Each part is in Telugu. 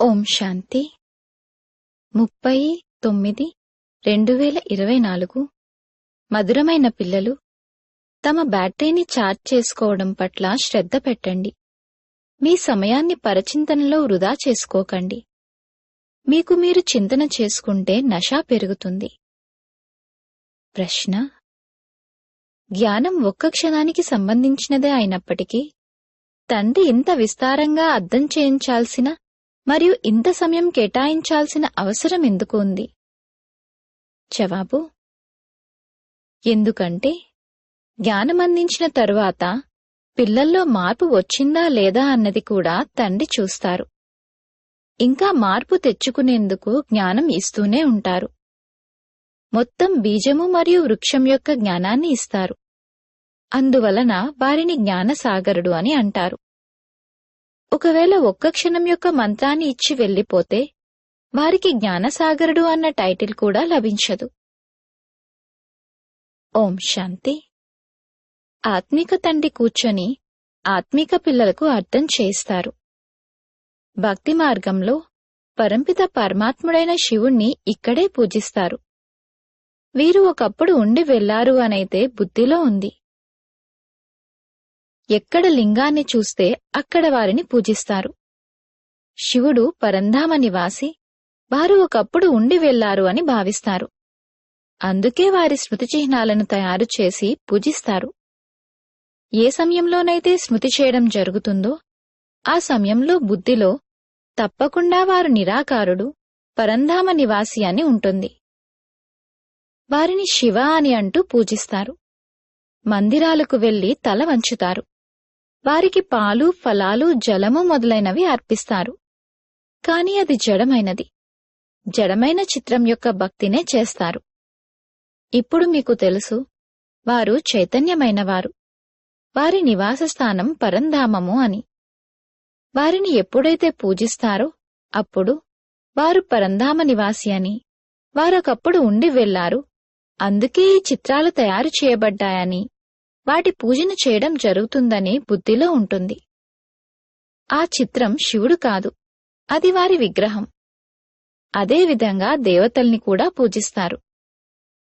ఓం శాంతి 30/9/2024 మధురమైన పిల్లలు, తమ బ్యాటరీని ఛార్జ్ చేసుకోవడం పట్ల శ్రద్ధ పెట్టండి. మీ సమయాన్ని పరచింతనలో వృధా చేసుకోకండి. మీకు మీరు చింతన చేసుకుంటే నషా పెరుగుతుంది. ప్రశ్న: జ్ఞానం ఒక్క క్షణానికి సంబంధించినదే అయినప్పటికీ తండ్రి ఇంత విస్తారంగా అర్థం చేయించాల్సిన మరియు ఇంత సమయం కేటాయించాల్సిన అవసరం ఎందుకు ఉంది? జవాబు: ఎందుకంటే జ్ఞానం అందించిన తరువాత పిల్లల్లో మార్పు వచ్చిందా లేదా అన్నది కూడా తండ్రి చూస్తారు. ఇంకా మార్పు తెచ్చుకునేందుకు జ్ఞానం ఇస్తూనే ఉంటారు. మొత్తం బీజము మరియు వృక్షం యొక్క జ్ఞానాన్ని ఇస్తారు. అందువలన వారిని జ్ఞానసాగరుడు అని అంటారు. ఒకవేళ ఒక్క క్షణం యొక్క మంత్రాన్ని ఇచ్చి వెళ్లిపోతే వారికి జ్ఞానసాగరుడు అన్న టైటిల్ కూడా లభించదు. ఓం శాంతి. ఆత్మిక తండ్రి కూర్చొని ఆత్మిక పిల్లలకు అర్థం చేయిస్తారు. భక్తి మార్గంలో పరంపిత పరమాత్ముడైన శివుణ్ణి ఇక్కడే పూజిస్తారు. వీరు ఒకప్పుడు ఉండి వెళ్లారు అనైతే బుద్ధిలో ఉంది. ఎక్కడ లింగాన్ని చూస్తే అక్కడ వారిని పూజిస్తారు. శివుడు పరంధామ నివాసి, వారు ఒకప్పుడు ఉండి వెళ్లారు అని భావిస్తారు. అందుకే వారి స్మృతి చిహ్నాలను తయారు చేసి పూజిస్తారు. ఏ సమయంలోనైతే స్మృతి చేయడం జరుగుతుందో ఆ సమయంలో బుద్ధిలో తప్పకుండా వారు నిరాకారుడు, పరంధామ నివాసి అని ఉంటుంది. వారిని శివ అని అంటూ పూజిస్తారు. మందిరాలకు వెళ్లి తల వంచుతారు. వారికి పాలు, ఫలాలు, జలము మొదలైనవి అర్పిస్తారు. కాని అది జడమైనది. జడమైన చిత్రం యొక్క భక్తినే చేస్తారు. ఇప్పుడు మీకు తెలుసు, వారు చైతన్యమైనవారు. వారి నివాసస్థానం పరంధామము అని. వారిని ఎప్పుడైతే పూజిస్తారో అప్పుడు వారు పరంధామ నివాసి అని, వారొకప్పుడు ఉండి వెళ్లారు, అందుకే ఈ చిత్రాలు తయారు చేయబడ్డాయని, వాటి పూజను చేయడం జరుగుతుందని బుద్ధిలో ఉంటుంది. ఆ చిత్రం శివుడు కాదు, అది వారి విగ్రహం. అదేవిధంగా దేవతల్ని కూడా పూజిస్తారు.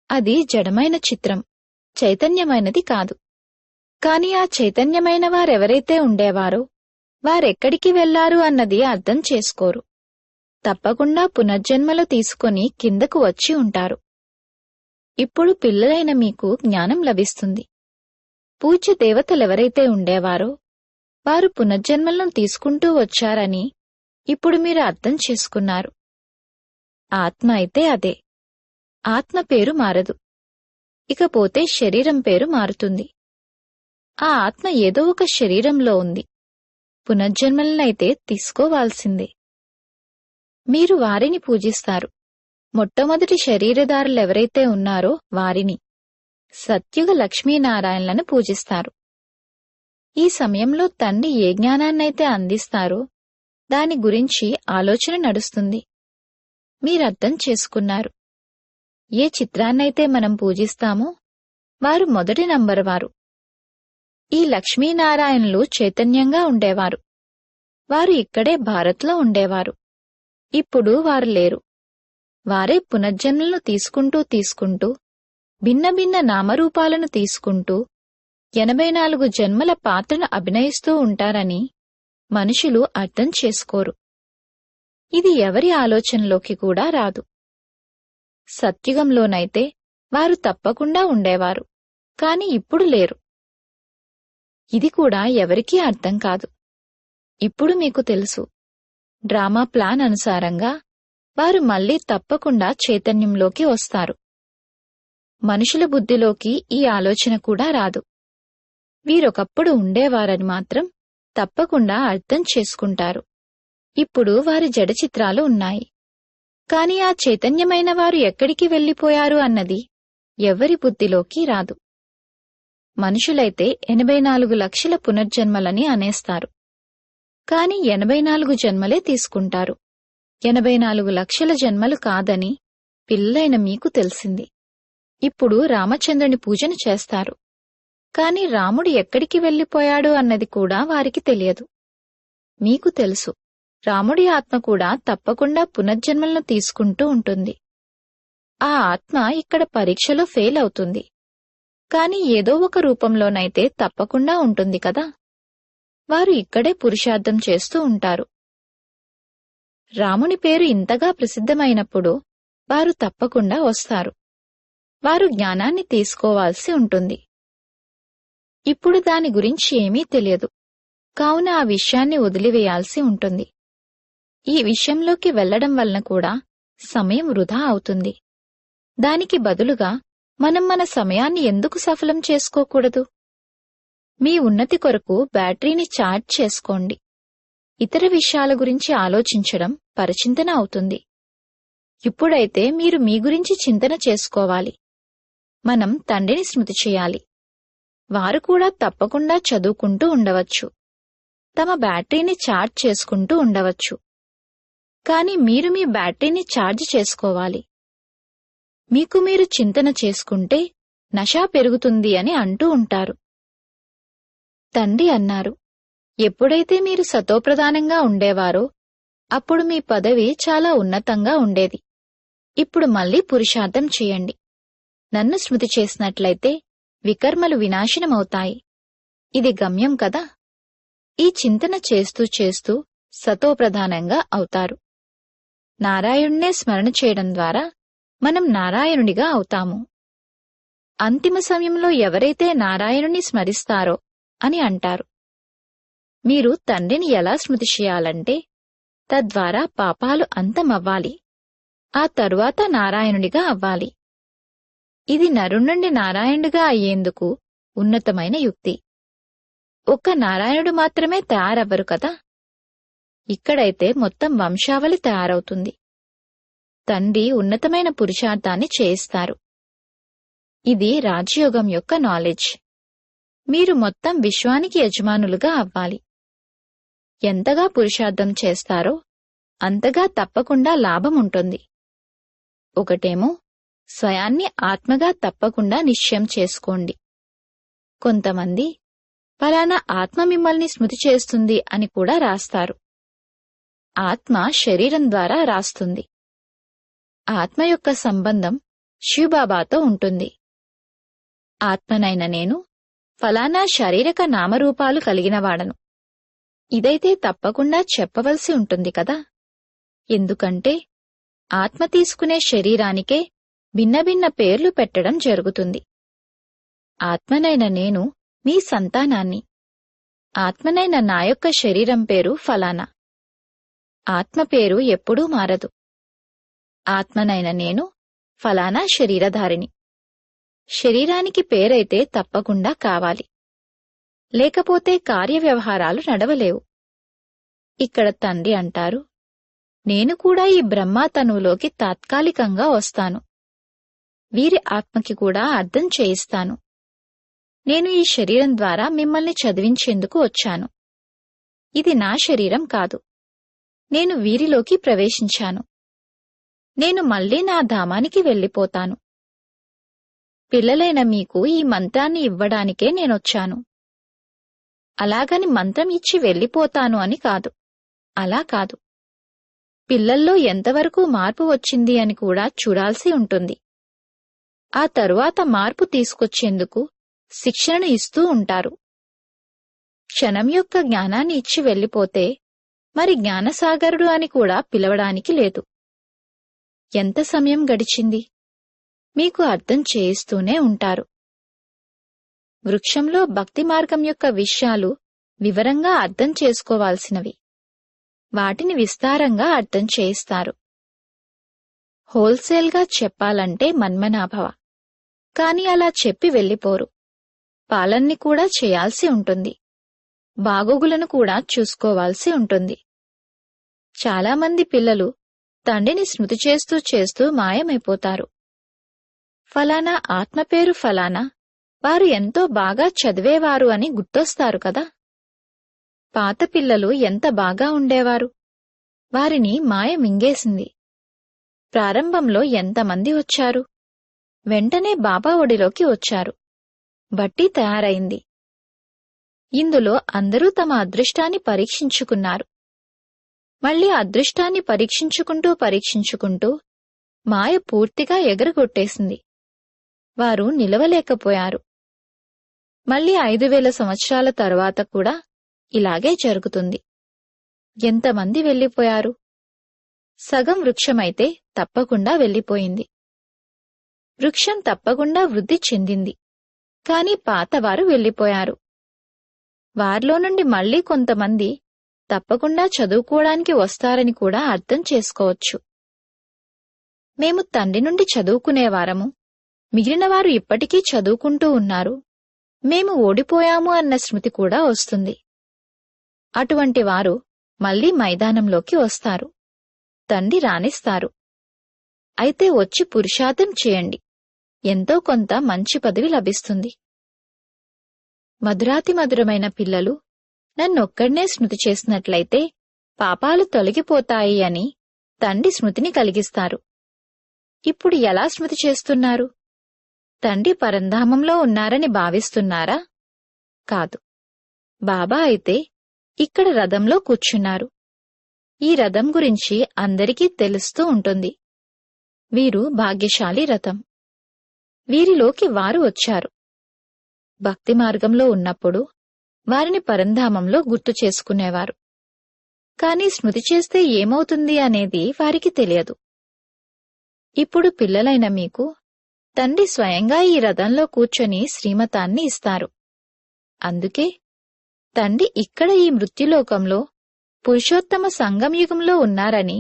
అది జడమైన చిత్రం, చైతన్యమైనది కాదు. కాని ఆ చైతన్యమైన వారెవరైతే ఉండేవారో వారెక్కడికి వెళ్లారు అన్నది అర్థం చేసుకోరు. తప్పకుండా పునర్జన్మలు తీసుకొని కిందకు వచ్చి ఉంటారు. ఇప్పుడు పిల్లలైన మీకు జ్ఞానం లభిస్తుంది. పూజ్య దేవతలెవరైతే ఉండేవారో వారు పునర్జన్మలను తీసుకుంటూ వచ్చారని ఇప్పుడు మీరు అర్థం చేసుకున్నారు. ఆత్మ అయితే అదే. ఆత్మ పేరు మారదు. ఇకపోతే శరీరం పేరు మారుతుంది. ఆ ఆత్మ ఏదో ఒక శరీరంలో ఉంది. పునర్జన్మలనైతే తీసుకోవాల్సిందే. మీరు వారిని పూజిస్తారు. మొట్టమొదటి శరీరదారులెవరైతే ఉన్నారో వారిని, సత్యుగ లక్ష్మీనారాయణలను పూజిస్తారు. ఈ సమయంలో తండ్రి ఏ జ్ఞానాన్నైతే అందిస్తారో దాని గురించి ఆలోచన నడుస్తుంది. మీరర్థం చేసుకున్నారు. ఏ చిత్రాన్నైతే మనం పూజిస్తామో వారు మొదటి నంబరు వారు. ఈ లక్ష్మీనారాయణులు చైతన్యంగా ఉండేవారు. వారు ఇక్కడే భారత్లో ఉండేవారు. ఇప్పుడు వారు లేరు. వారే పునర్జన్మలను తీసుకుంటూ భిన్న భిన్న నామరూపాలను తీసుకుంటూ 84 జన్మల పాత్రను అభినయిస్తూ ఉంటారని మనుషులు అర్థం చేసుకోరు. ఇది ఎవరి ఆలోచనలోకి కూడా రాదు. సత్యుగంలోనైతే వారు తప్పకుండా ఉండేవారు, కాని ఇప్పుడు లేరు. ఇది కూడా ఎవరికీ అర్థం కాదు. ఇప్పుడు మీకు తెలుసు. డ్రామా ప్లాన్ అనుసారంగా వారు మళ్లీ తప్పకుండా చైతన్యంలోకి వస్తారు. మనుషుల బుద్ధిలోకి ఈ ఆలోచన కూడా రాదు. వీరొకప్పుడు ఉండేవారని మాత్రం తప్పకుండా అర్థం చేసుకుంటారు. ఇప్పుడు వారి జడ చిత్రాలు ఉన్నాయి. కాని ఆ చైతన్యమైన వారు ఎక్కడికి వెళ్లిపోయారు అన్నది ఎవరి బుద్ధిలోకి రాదు. మనుషులైతే 84 లక్షల పునర్జన్మలని అనేస్తారు. కాని 84 జన్మలే తీసుకుంటారు. 84 లక్షల జన్మలు కాదని పిల్లైన మీకు తెలిసింది. ఇప్పుడు రామచంద్రుని పూజను చేస్తారు. కాని రాముడు ఎక్కడికి వెళ్లిపోయాడు అన్నది కూడా వారికి తెలియదు. మీకు తెలుసు. రాముడి ఆత్మ కూడా తప్పకుండా పునర్జన్మలను తీసుకుంటూ ఉంటుంది. ఆ ఆత్మ ఇక్కడ పరీక్షలో ఫెయిల్ అవుతుంది, కాని ఏదో ఒక రూపంలోనైతే తప్పకుండా ఉంటుంది కదా. వారు ఇక్కడే పురుషార్థం చేస్తూ ఉంటారు. రాముని పేరు ఇంతగా ప్రసిద్ధమైనప్పుడు వారు తప్పకుండా వస్తారు. వారు జ్ఞానాన్ని తీసుకోవాల్సి ఉంటుంది. ఇప్పుడు దాని గురించి ఏమీ తెలియదు, కావున ఆ విషయాన్ని వదిలివేయాల్సి ఉంటుంది. ఈ విషయంలోకి వెళ్లడం వలన కూడా సమయం వృధా అవుతుంది. దానికి బదులుగా మనం మన సమయాన్ని ఎందుకు సఫలం చేసుకోకూడదు? మీ ఉన్నతి కొరకు బ్యాటరీని ఛార్జ్ చేసుకోండి. ఇతర విషయాల గురించి ఆలోచించడం పరచింతన అవుతుంది. ఇప్పుడైతే మీరు మీ గురించి చింతన చేసుకోవాలి. మనం తండ్రిని స్మృతి చేయాలి. వారు కూడా తప్పకుండా చదువుకుంటూ ఉండవచ్చు, తమ బ్యాటరీని ఛార్జ్ చేసుకుంటూ ఉండవచ్చు. కాని మీరు మీ బ్యాటరీని ఛార్జ్ చేసుకోవాలి. మీకు మీరు చింతన చేసుకుంటే నషా పెరుగుతుంది అని అంటూ ఉంటారు. తండ్రి అన్నారు, ఎప్పుడైతే మీరు సతోప్రధానంగా ఉండేవారో అప్పుడు మీ పదవి చాలా ఉన్నతంగా ఉండేది. ఇప్పుడు మళ్లీ పురుషార్థం చేయండి. నన్ను స్మృతి చేసినట్లయితే వికర్మలు వినాశనమవుతాయి. ఇది గమ్యం కదా. ఈ చింతన చేస్తూ చేస్తూ సతోప్రధానంగా అవుతారు. నారాయణుణ్ణే స్మరణ చేయడం ద్వారా మనం నారాయణునిగా అవుతాము. అంతిమ సమయంలో ఎవరైతే నారాయణుని స్మరిస్తారో అని అంటారు. మీరు తండ్రిని ఎలా స్మృతి చేయాలంటే తద్వారా పాపాలు అంతమవ్వాలి, ఆ తరువాత నారాయణుడిగా అవ్వాలి. ఇది నరుణ్ణి నారాయణుడిగా అయ్యేందుకు ఉన్నతమైన యుక్తి. ఒక్క నారాయణుడు మాత్రమే తయారవ్వరు కదా. ఇక్కడైతే మొత్తం వంశావళి తయారవుతుంది. తండ్రి ఉన్నతమైన పురుషార్థాన్ని చేయిస్తారు. ఇది రాజయోగం యొక్క నాలెడ్జ్. మీరు మొత్తం విశ్వానికి యజమానులుగా అవ్వాలి. ఎంతగా పురుషార్థం చేస్తారో అంతగా తప్పకుండా లాభం ఉంటుంది. ఒకటేమో స్వయాన్ని ఆత్మగా తప్పకుండా నిశ్చయం చేసుకోండి. కొంతమంది ఫలానా ఆత్మ మిమ్మల్ని స్మృతి చేస్తుంది అని కూడా రాస్తారు. ఆత్మ శరీరం ద్వారా రాస్తుంది. ఆత్మ యొక్క సంబంధం శివబాబాతో ఉంటుంది. ఆత్మనైన నేను ఫలానా శారీరక నామరూపాలు కలిగినవాడను. ఇదైతే తప్పకుండా చెప్పవలసి ఉంటుంది కదా. ఎందుకంటే ఆత్మ తీసుకునే శరీరానికే భిన్న భిన్న పేర్లు పెట్టడం జరుగుతుంది. ఆత్మనైన నేను మీ సంతానాన్ని. ఆత్మనైన నా యొక్క శరీరం పేరు ఫలానా. ఆత్మ పేరు ఎప్పుడూ మారదు. ఆత్మనైన నేను ఫలానా శరీరధారిని. శరీరానికి పేరైతే తప్పకుండా కావాలి, లేకపోతే కార్యవ్యవహారాలు నడవలేవు. ఇక్కడ తండ్రి అంటారు, నేను కూడా ఈ బ్రహ్మా తనువులోకి తాత్కాలికంగా వస్తాను. వీరి ఆత్మకి కూడా అర్థం చేయిస్తాను. నేను ఈ శరీరం ద్వారా మిమ్మల్ని చదివించేందుకు వచ్చాను. ఇది నా శరీరం కాదు. నేను వీరిలోకి ప్రవేశించాను. నేను మళ్లీ నా ధామానికి వెళ్ళిపోతాను. పిల్లలైన మీకు ఈ మంత్రాన్ని ఇవ్వడానికే నేనొచ్చాను. అలాగని మంత్రం ఇచ్చి వెళ్ళిపోతాను అని కాదు. అలా కాదు. పిల్లల్లో ఎంతవరకు మార్పు వచ్చింది అని కూడా చూడాల్సి ఉంటుంది. ఆ తరువాత మార్పు తీసుకొచ్చేందుకు శిక్షణను ఇస్తూ ఉంటారు. క్షణం యొక్క జ్ఞానాన్ని ఇచ్చి వెళ్ళిపోతే మరి జ్ఞానసాగరుడు అని కూడా పిలవడానికి లేదు. ఎంత సమయం గడిచింది? మీకు అర్థం చేయిస్తూనే ఉంటారు. వృక్షంలో భక్తి మార్గం యొక్క విషయాలు వివరంగా అర్థం చేసుకోవాల్సినవి. వాటిని విస్తారంగా అర్థం చేయిస్తారు. హోల్సేల్గా చెప్పాలంటే మన్మనాభవ. కాని అలా చెప్పి వెళ్ళిపోరు. పాలన్ని కూడా చేయాల్సి ఉంటుంది. బాగోగులను కూడా చూసుకోవాల్సి ఉంటుంది. చాలామంది పిల్లలు తండ్రిని స్మృతి చేస్తూ చేస్తూ మాయమైపోతారు. ఫలానా ఆత్మ పేరు ఫలానా, వారు ఎంతో బాగా చదివేవారు అని గుర్తొస్తారు కదా. పాత పిల్లలు ఎంత బాగా ఉండేవారు. వారిని మాయ మింగేసింది. ప్రారంభంలో ఎంతమంది వచ్చారు. వెంటనే బాబా ఒడిలోకి వచ్చారు. బట్టి తయారైంది. ఇందులో అందరూ తమ అదృష్టాన్ని పరీక్షించుకున్నారు. మళ్ళీ అదృష్టాన్ని పరీక్షించుకుంటూ మాయ పూర్తిగా ఎగరగొట్టేసింది. వారు నిలవలేకపోయారు. మళ్ళీ 5000 సంవత్సరాల తరువాత కూడా ఇలాగే జరుగుతుంది. ఎంతమంది వెళ్ళిపోయారు? సగం వృక్షమైతే తప్పకుండా వెళ్ళిపోయింది. వృక్షం తప్పకుండా వృద్ధి చెందింది. కాని పాతవారు వెళ్ళిపోయారు. వారిలో నుండి మళ్లీ కొంతమంది తప్పకుండా చదువుకోవడానికి వస్తారని కూడా అర్థం చేసుకోవచ్చు. మేము తండ్రి నుండి చదువుకునేవారము, మిగిలినవారు ఇప్పటికీ చదువుకుంటూ ఉన్నారు, మేము ఓడిపోయాము అన్న స్మృతి కూడా వస్తుంది. అటువంటి వారు మళ్లీ మైదానంలోకి వస్తారు. తండ్రి రానిస్తారు. అయితే వచ్చి పురుషార్థం చేయండి, ఎంతో కొంత మంచి పదవి లభిస్తుంది. మధురాతి మధురమైన పిల్లలు నన్నొక్కడ్నే స్మృతి చేసినట్లయితే పాపాలు తొలగిపోతాయి అని తండ్రి స్మృతిని కలిగిస్తారు. ఇప్పుడు ఎలా స్మృతి చేస్తున్నారు? తండ్రి పరంధామంలో ఉన్నారని భావిస్తున్నారా? కాదు. బాబా అయితే ఇక్కడ రథంలో కూర్చున్నారు. ఈ రథం గురించి అందరికీ తెలుస్తూ ఉంటుంది. వీరు భాగ్యశాలి రథం. వీరిలోకి వారు వచ్చారు. భక్తి మార్గంలో ఉన్నప్పుడు వారిని పరంధామంలో గుర్తు చేసుకునేవారు. కాని స్మృతి చేస్తే ఏమవుతుంది అనేది వారికి తెలియదు. ఇప్పుడు పిల్లలైన మీకు తండ్రి స్వయంగా ఈ రథంలో కూర్చొని శ్రీమతాన్ని ఇస్తారు. అందుకే తండ్రి ఇక్కడ ఈ మృత్యులోకంలో పురుషోత్తమ సంగమయుగంలో ఉన్నారని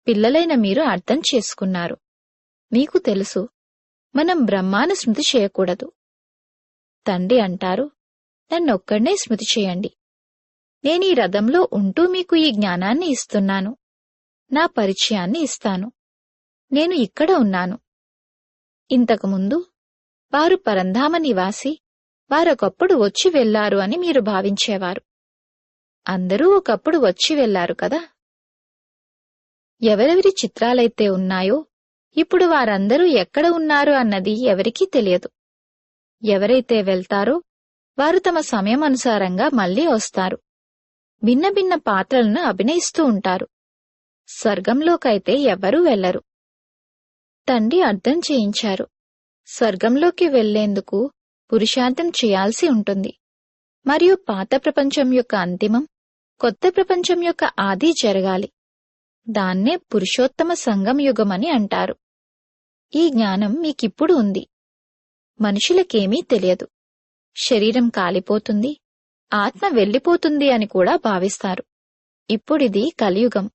పిల్లలైన మీరు అర్థం చేసుకున్నారు. మీకు తెలుసు, మనం బ్రహ్మాను స్మృతి చేయకూడదు. తండ్రి అంటారు, నన్నొక్కడ్నే స్మృతి చేయండి. నేనీ రథంలో ఉంటూ మీకు ఈ జ్ఞానాన్ని ఇస్తున్నాను, నా పరిచయాన్ని ఇస్తాను. నేను ఇక్కడ ఉన్నాను. ఇంతకుముందు వారు పరంధామ నివాసి, వారొకప్పుడు వచ్చి వెళ్లారు అని మీరు భావించేవారు. అందరూ ఒకప్పుడు వచ్చి వెళ్లారు కదా. ఎవరెవరి చిత్రాలైతే ఉన్నాయో ఇప్పుడు వారందరూ ఎక్కడ ఉన్నారు అన్నది ఎవరికీ తెలియదు. ఎవరైతే వెళ్తారో వారు తమ సమయమనుసారంగా మళ్లీ వస్తారు. భిన్న భిన్న పాత్రలను అభినయిస్తూ ఉంటారు. స్వర్గంలోకైతే ఎవ్వరూ వెళ్లరు. తండ్రి అర్థం చేయించారు, స్వర్గంలోకి వెళ్లేందుకు పురుషార్థం చేయాల్సి ఉంటుంది. మరియు పాత ప్రపంచం యొక్క అంతిమం, కొత్త ప్రపంచం యొక్క ఆది జరగాలి. దాన్నే పురుషోత్తమ సంగం యుగమని అంటారు. ఈ జ్ఞానం మీకిప్పుడు ఉంది. మనుషులకేమీ తెలియదు. శరీరం కాలిపోతుంది, ఆత్మ వెళ్లిపోతుంది అని కూడా భావిస్తారు. ఇప్పుడిది కలియుగం.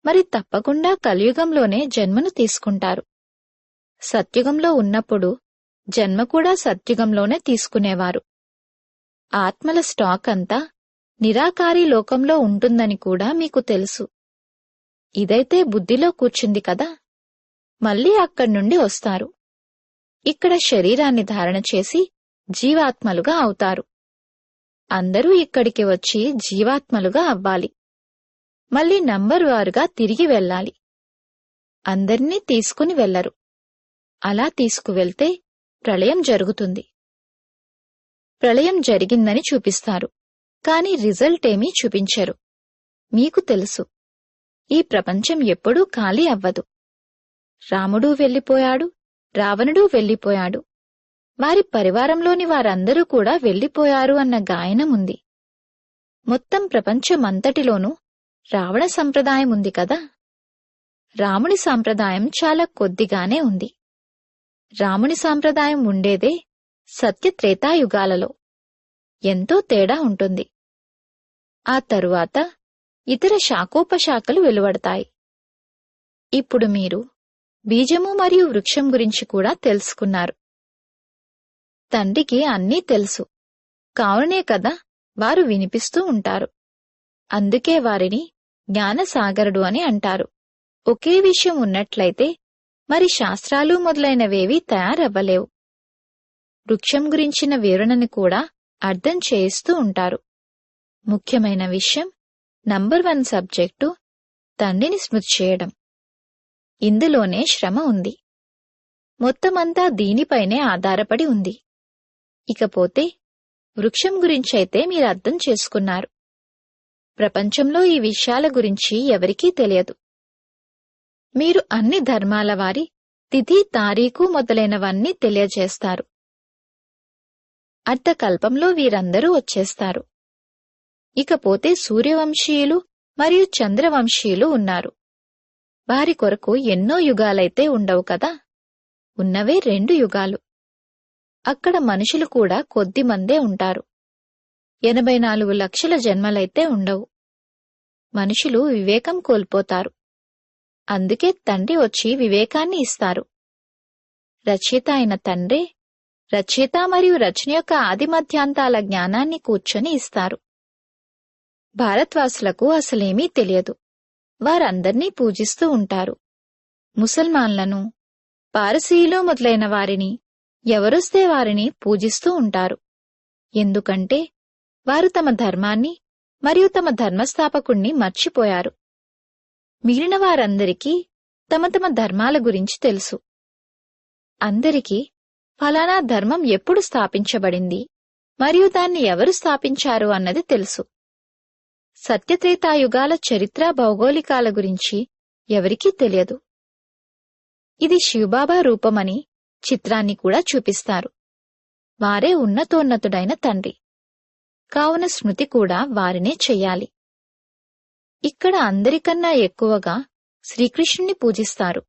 మరి తప్పకుండా కలియుగంలోనే జన్మను తీసుకుంటారు. సత్యుగంలో ఉన్నప్పుడు జన్మ కూడా సత్యుగంలోనే తీసుకునేవారు. ఆత్మల స్టాక్ అంతా నిరాకారి లోకంలో ఉంటుందని కూడా మీకు తెలుసు. ఇదైతే బుద్ధిలో కూర్చుంది కదా. మళ్లీ అక్కడ్నుండి వస్తారు. ఇక్కడ శరీరాన్ని ధారణ చేసి జీవాత్మలుగా అవుతారు. అందరూ ఇక్కడికి వచ్చి జీవాత్మలుగా అవ్వాలి. మళ్లీ నంబర్ వారుగా తిరిగి వెళ్లాలి. అందర్నీ తీసుకుని వెళ్లరు. అలా తీసుకువెళ్తే ప్రళయం జరుగుతుంది. ప్రళయం జరిగిందని చూపిస్తారు, కాని రిజల్ట్ ఏమీ చూపించరు. మీకు తెలుసు, ఈ ప్రపంచం ఎప్పుడూ ఖాళీ అవ్వదు. రాముడూ వెళ్లిపోయాడు, రావణుడూ వెళ్లిపోయాడు, వారి పరివారంలోని వారందరూ కూడా వెళ్లిపోయారు అన్న గాయనముంది. మొత్తం ప్రపంచమంతటిలోనూ రావణ సంప్రదాయం ఉంది కదా. రాముని సాంప్రదాయం చాలా కొద్దిగానే ఉంది. రాముని సాంప్రదాయం ఉండేదే సత్యత్రేతాయుగాలలో. ఎంతో తేడా ఉంటుంది. ఆ తరువాత ఇతర శాఖోపశాఖలు వెలువడతాయి. ఇప్పుడు మీరు బీజము మరియు వృక్షం గురించి కూడా తెలుసుకున్నారు. తండ్రికి అన్నీ తెలుసు, కావునే కదా వారు వినిపిస్తూ ఉంటారు. అందుకే వారిని జ్ఞానసాగరుడు అని అంటారు. ఒకే విషయం ఉన్నట్లయితే మరి శాస్త్రాలు మొదలైనవేవీ తయారవ్వలేవు. వృక్షం గురించిన వివరణని కూడా అర్థం చేయిస్తూ ఉంటారు. ముఖ్యమైన విషయం నంబర్ 1 సబ్జెక్టు తండ్రిని స్మృతి చేయడం. ఇందులోనే శ్రమ ఉంది. మొత్తమంతా దీనిపైనే ఆధారపడి ఉంది. ఇకపోతే వృక్షం గురించైతే మీరు అర్థం చేసుకున్నారు. ప్రపంచంలో ఈ విషయాల గురించి ఎవరికీ తెలియదు. మీరు అన్ని ధర్మాల వారి తిథి తారీఖు మొదలైనవన్నీ తెలియజేస్తారు. అర్ధకల్పంలో వీరందరూ వచ్చేస్తారు. ఇకపోతే సూర్యవంశీయులు మరియు చంద్రవంశీయులు ఉన్నారు. వారి కొరకు ఎన్నో యుగాలైతే ఉండవు కదా, ఉన్నవే 2 యుగాలు. అక్కడ మనుషులు కూడా కొద్దిమందే ఉంటారు. 84 లక్షల జన్మలైతే ఉండవు. మనుషులు వివేకం కోల్పోతారు. అందుకే తండ్రి వచ్చి వివేకాన్ని ఇస్తారు. రచయిత అయిన తండ్రే రచయిత మరియు రచన యొక్క ఆదిమధ్యాంతాల జ్ఞానాన్ని కూర్చొని ఇస్తారు. భారత్వాసులకు అసలేమీ తెలియదు. వారందర్నీ పూజిస్తూ ఉంటారు. ముసల్మాన్లను, పారసీయులు మొదలైన వారిని ఎవరొస్తే వారిని పూజిస్తూ ఉంటారు. ఎందుకంటే వారు తమ ధర్మాన్ని మరియు తమ ధర్మస్థాపకుణ్ణి మర్చిపోయారు. మిగిలిన వారందరికీ తమ తమ ధర్మాల గురించి తెలుసు. అందరికీ ఫలానా ధర్మం ఎప్పుడు స్థాపించబడింది మరియు దాన్ని ఎవరు స్థాపించారు అన్నది తెలుసు. సత్యత్రేతాయుగాల చరిత్ర భౌగోళికాల గురించి ఎవరికీ తెలియదు. ఇది శివబాబా రూపమని చిత్రాన్ని కూడా చూపిస్తారు. వారే ఉన్నతోన్నతుడైన తండ్రి. కావున స్మృతి కూడా వారినే చెయ్యాలి. ఇక్కడ అందరికన్నా ఎక్కువగా శ్రీకృష్ణుని పూజిస్తారు.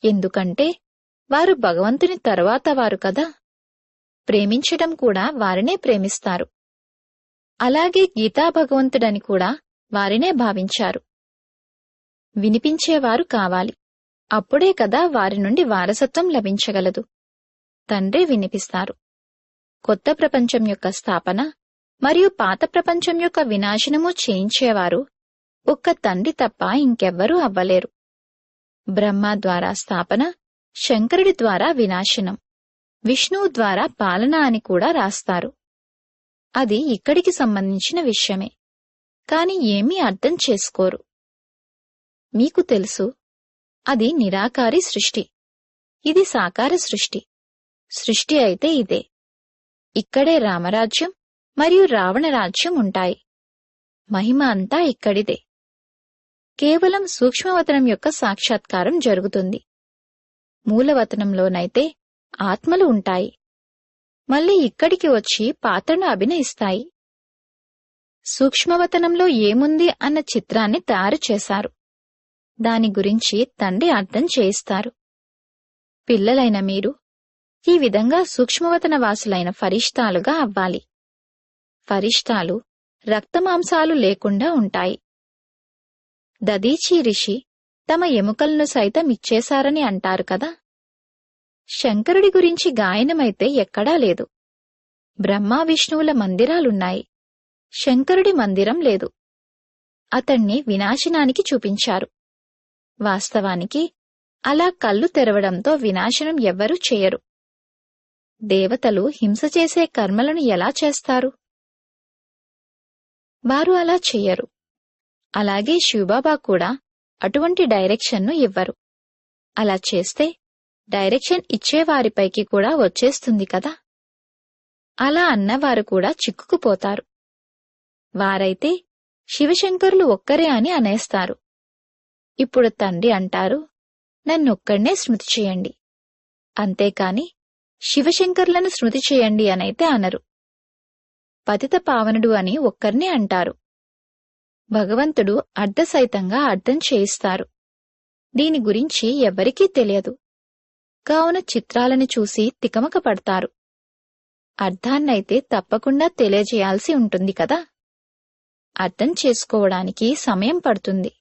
ఎందుకంటే వారు భగవంతుని తరువాత వారు కదా. ప్రేమించడం కూడా వారినే ప్రేమిస్తారు. అలాగే గీతా భగవంతుడని కూడా వారినే భావించారు. వినిపించేవారు కావాలి. అప్పుడే కదా వారి నుండి వారసత్వం లభించగలదు. తండ్రే వినిపిస్తారు. కొత్త ప్రపంచం యొక్క స్థాపన మరియు పాత ప్రపంచం యొక్క వినాశనము చేయించేవారు ఒక్క తండ్రి తప్ప ఇంకెవ్వరూ అవ్వలేరు. బ్రహ్మ ద్వారా స్థాపన, శంకరుడి ద్వారా వినాశనం, విష్ణువు ద్వారా పాలన అని కూడా రాస్తారు. అది ఇక్కడికి సంబంధించిన విషయమే. కాని ఏమీ అర్థం చేసుకోరు. మీకు తెలుసు, అది నిరాకారి సృష్టి, ఇది సాకార సృష్టి. సృష్టి అయితే ఇదే. ఇక్కడే రామరాజ్యం మరియు రావణ రాజ్యం ఉంటాయి. మహిమ అంతా ఇక్కడిదే. కేవలం సూక్ష్మవతనం యొక్క సాక్షాత్కారం జరుగుతుంది. మూలవతనంలోనైతే ఆత్మలు ఉంటాయి. మళ్ళీ ఇక్కడికి వచ్చి పాత్రను అభినయిస్తాయి. సూక్ష్మవతనంలో ఏముంది అన్న చిత్రాన్ని తయారు చేశారు. దాని గురించి తండ్రి అర్థం చేయిస్తారు. పిల్లలైన మీరు ఈ విధంగా సూక్ష్మవతన వాసులైన ఫరిష్తాలుగా అవ్వాలి. ఫరిష్తాలు రక్తమాంసాలు లేకుండా ఉంటాయి. దదీచి రిషి తమ ఎముకలను సైతం ఇచ్చేశారని అంటారు కదా. శంకరుడి గురించి గాయనమైతే ఎక్కడా లేదు. బ్రహ్మ విష్ణువుల మందిరాలున్నాయి. శంకరుడి మందిరం లేదు. అతణ్ణి వినాశనానికి చూపించారు. వాస్తవానికి అలా కళ్ళు తెరవడంతో వినాశనం ఎవ్వరూ చేయరు. దేవతలు హింస చేసే కర్మలను ఎలా చేస్తారు? వారు అలా చెయ్యరు. అలాగే శివబాబా కూడా అటువంటి డైరెక్షన్ను ఇవ్వరు. అలా చేస్తే డైరెక్షన్ ఇచ్చేవారిపైకి కూడా వచ్చేస్తుంది కదా. అలా అన్నవారు కూడా చిక్కుకుపోతారు. వారైతే శివశంకరులు ఒక్కరే అని అనేస్తారు. ఇప్పుడు తండ్రి అంటారు, నన్నొక్కడ్నే స్మృతి చేయండి. అంతేకాని శివశంకర్లను స్మృతి చేయండి అనైతే అనరు. పతిత పావనుడు అని ఒక్కర్నే అంటారు. భగవంతుడు అర్ధసైతంగా అర్థం చేయిస్తారు. దీని గురించి ఎవ్వరికీ తెలియదు. కావున చిత్రాలను చూసి తికమక పడతారు. అర్థాన్నైతే తప్పకుండా తెలియజేయాల్సి ఉంటుంది కదా. అర్థం చేసుకోవడానికి సమయం పడుతుంది.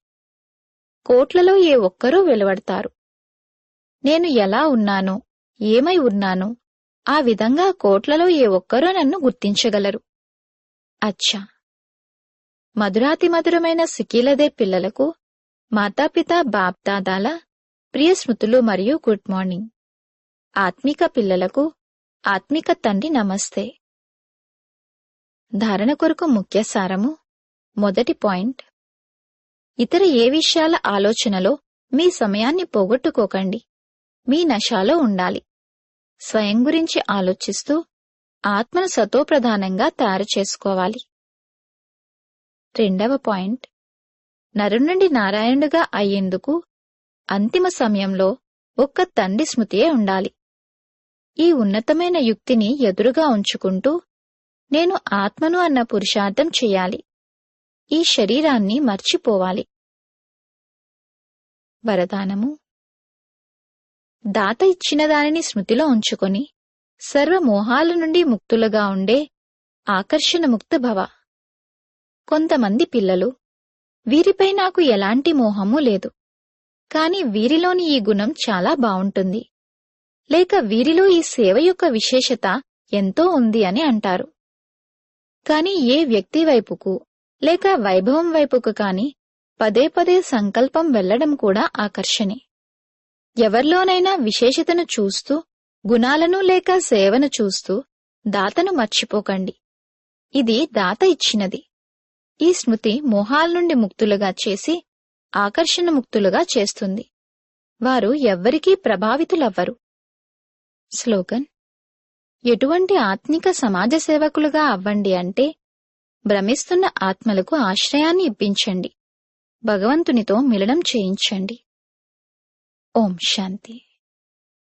కోట్లలో ఏ ఒక్కరూ వెలువడతారు. నేను ఎలా ఉన్నానో, ఏమై ఉన్నానో ఆ విధంగా కోట్లలో ఏ ఒక్కరూ నన్ను గుర్తించగలరు. అచ్చా, మధురాతి మధురమైన సికీలదే పిల్లలకు మాతాపిత బాప్దాదాల ప్రియ స్మృతులు మరియు గుడ్ మార్నింగ్. ఆత్మిక పిల్లలకు ఆత్మిక తండ్రి నమస్తే. ధారణ కొరకు ముఖ్య సారము. మొదటి పాయింట్, ఇతర ఏ విషయాల ఆలోచనలో మీ సమయాన్ని పోగొట్టుకోకండి. మీ నశాలో ఉండాలి. స్వయం గురించి ఆలోచిస్తూ ఆత్మను సతోప్రధానంగా తయారు చేసుకోవాలి. రెండవ పాయింట్, నరు నుండి నారాయణుడుగా అయ్యేందుకు అంతిమ సమయంలో ఒక్క తండ్రి స్మృతియే ఉండాలి. ఈ ఉన్నతమైన యుక్తిని ఎదురుగా ఉంచుకుంటూ నేను ఆత్మను అన్న పురుషార్థం చెయ్యాలి. ఈ శరీరాన్ని మర్చిపోవాలి. వరదానము: దాత ఇచ్చిన దానిని స్మృతిలో ఉంచుకొని సర్వమోహాల నుండి ముక్తులుగా ఉండే ఆకర్షణముక్త భవ. కొంతమంది పిల్లలు, వీరిపై నాకు ఎలాంటి మోహమూ లేదు, కాని వీరిలోని ఈ గుణం చాలా బావుంటుంది, లేక వీరిలో ఈ సేవ యొక్క విశేషత ఎంతో ఉంది అని అంటారు. కాని ఏ వ్యక్తి వైపుకు లేక వైభవం వైపుకు కాని పదే పదే సంకల్పం వెళ్లడం కూడా ఆకర్షణే. ఎవర్లోనైనా విశేషతను చూస్తూ, గుణాలను లేక సేవను చూస్తూ దాతను మర్చిపోకండి. ఇది దాత ఇచ్చినది. ఈ స్మృతి మోహాల నుండి ముక్తులుగా చేసి ఆకర్షణముక్తులుగా చేస్తుంది. వారు ఎవ్వరికీ ప్రభావితులవ్వరు. స్లోగన్: ఎటువంటి ఆత్మిక సమాజ సేవకులుగా అవ్వండి అంటే భ్రమిస్తున్న ఆత్మలకు ఆశ్రయాన్ని ఇప్పించండి, భగవంతునితో మిలనం చేయించండి. ఓం శాంతి.